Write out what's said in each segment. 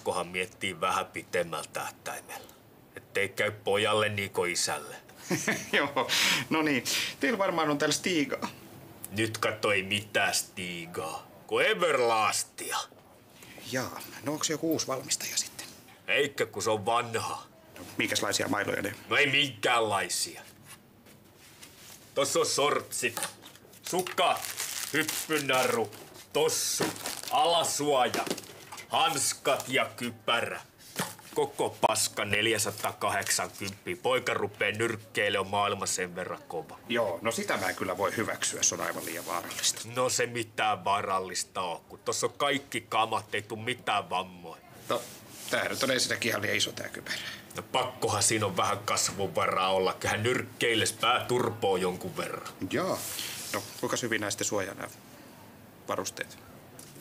pakkohan miettii vähän pitemmällä tähtäimellä. Ettei käy pojalle niinku isälle. Joo, no niin. Teillä varmaan on täällä Stigaa. Nyt katso ei mitään Stigaa, kun Everlastia. Jaa, no onko se joku uusi valmistaja sitten? Eikä kun se on vanha. No, minkälaisia mailoja ne? No ei minkäänlaisia. Tossa on sortsit, sukka, hyppynarru, tossu, alasuoja, hanskat ja kypärä. Koko paska 480. Poika rupee nyrkkeilemään maailma sen verran kova. Joo, no sitä mä en kyllä voi hyväksyä, se on aivan liian vaarallista. No se mitään vaarallista on, kun tossa on kaikki kamat, ei tuu mitään vammoja. No, tää nyt on ensinnäkin ihan liian iso tää kypärä. No pakkohan siinä on vähän kasvun varaa olla, kyllähän nyrkkeiles pää turpoo jonkun verran. Joo, no kuinka hyvin näistä suojaa nämä varusteet?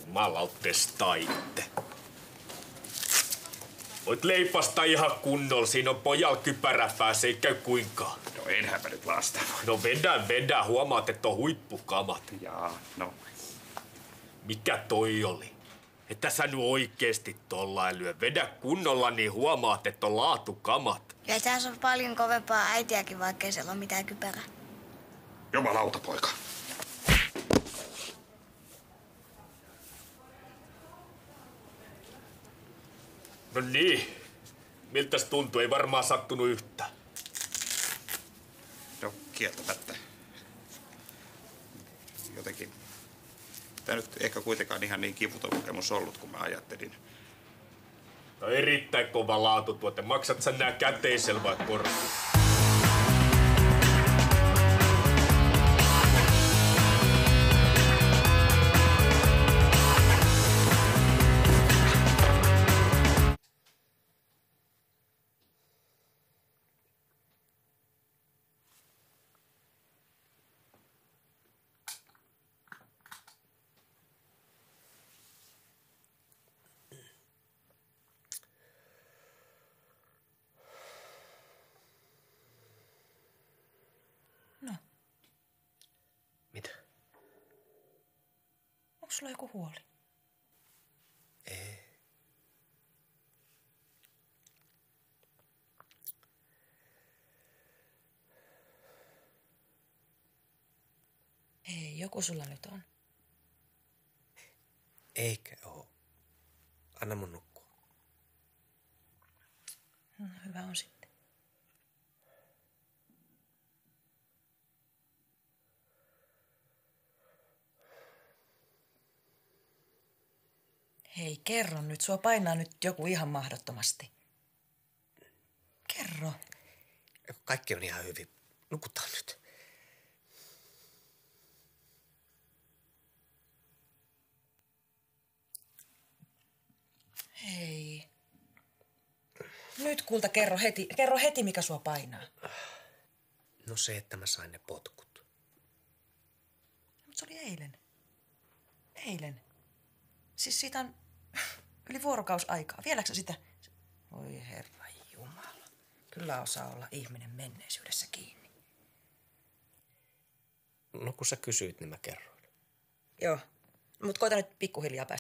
Jumalautes taitte. Voit leipasta ihan kunnolla, siinä on pojal kypärä päässä, ei käy kuinkaan. No enhän mä nyt laasta. No vedä, huomaat, että on huippukamat. Jaa, no. Mikä toi oli? Että sä nyt oikeesti tollain lyö. Vedä kunnolla, niin huomaat, että on laatukamat. Ja tässä on paljon kovempaa äitiäkin, vaikkei siellä ole mitään kypärää. Jumalauta, poika. No niin. Miltäs tuntuu? Ei varmaan sattunut yhtään. No, kieltämättä. Jotenkin. Tää nyt ehkä kuitenkaan ihan niin kivuton kokemus ollut, kun mä ajattelin. No erittäin kova laatutuote. Maksat sä nää käteisellä vai kortilla? No, Mitä? onko sulla joku huoli? Ei. Ei, joku sulla nyt on. Eikä oo. Anna mun nukkua. No, hyvä on sitten. Hei, kerro nyt. Sua painaa nyt joku ihan mahdottomasti. Kerro. Kaikki on ihan hyvin. Nukutaan nyt. Hei. Nyt kulta kerro heti mikä sua painaa. No se, että mä sain ne potkut. Mutta se oli eilen. Eilen. Siis siitä on yli vuorokaus aikaa. Vieläkö sä sitä? Voi herra jumala. Kyllä osaa olla ihminen menneisyydessä kiinni. No kun sä kysyit, niin mä kerroin. Joo. Mut koita nyt pikkuhiljaa päästä